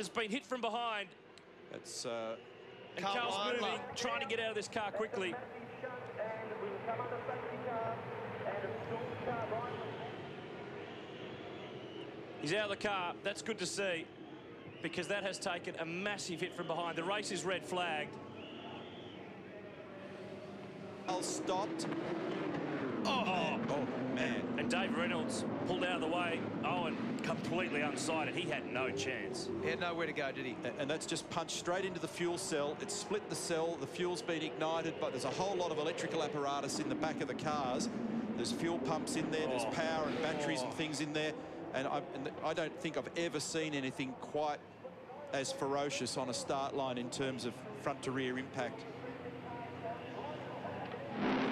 has been hit from behind. That's and Karl's moving, trying to get out of this car quickly. He's out of the car. That's good to see, because that has taken a massive hit from behind. The race is red flagged. Stopped. Oh, man. And Dave Reynolds pulled out of the way. Owen completely unsighted. He had no chance. He had nowhere to go, did he? And that's just punched straight into the fuel cell. It split the cell. The fuel's been ignited, but there's a whole lot of electrical apparatus in the back of the cars. There's fuel pumps in there. There's power and batteries and things in there. And I don't think I've ever seen anything quite as ferocious on a start line in terms of front to rear impact.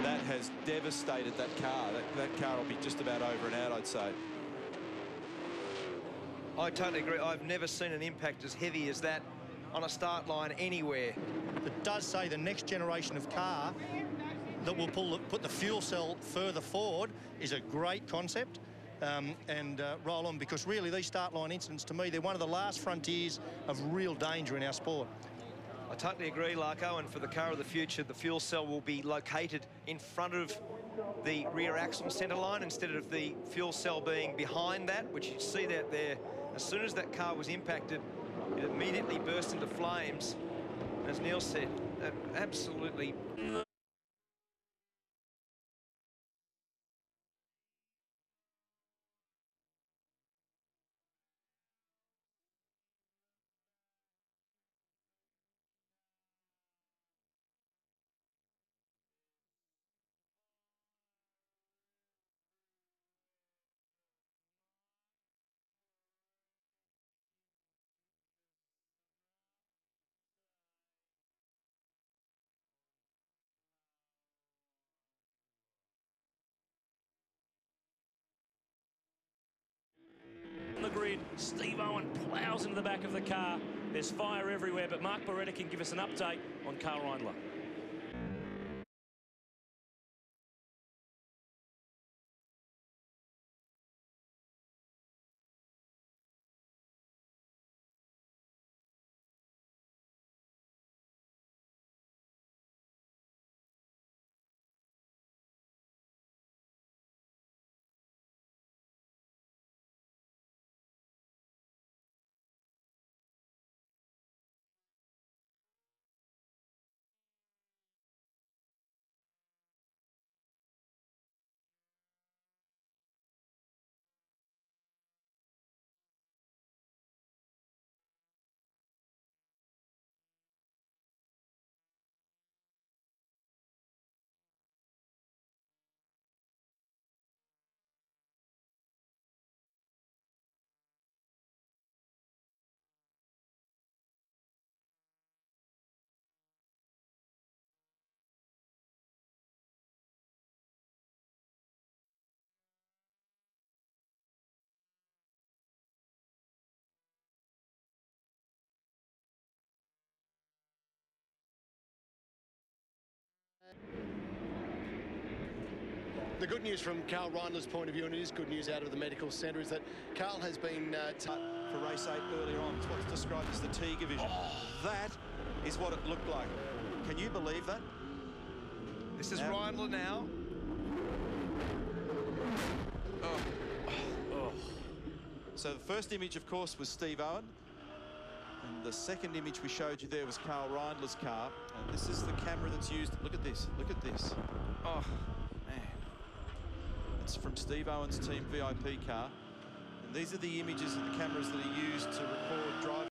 That has devastated that car. That car will be just about over and out, I'd say. I totally agree. I've never seen an impact as heavy as that on a start line anywhere. It does say the next generation of car that will put the fuel cell further forward is a great concept. And roll on, because really these start line incidents, to me, they're one of the last frontiers of real danger in our sport. I totally agree, Larko, and for the car of the future, the fuel cell will be located in front of the rear axle centre line instead of the fuel cell being behind that, which you see that there. As soon as that car was impacted, it immediately burst into flames. As Neil said, absolutely... On the grid, Steve Owen ploughs into the back of the car. There's fire everywhere, but Mark Beretta can give us an update on Karl Reindler. The good news from Karl Reindler's point of view, and it is good news out of the medical centre, is that Karl has been... for race 8 earlier on. It's what's described as the T division. That is what it looked like. Can you believe that? This is Reindler now. So the first image, of course, was Steve Owen. And the second image we showed you there was Karl Reindler's car. And this is the camera that's used. Look at this. Look at this. Oh, man. It's from Steve Owen's team VIP car. And these are the images and the cameras that are used to record driving.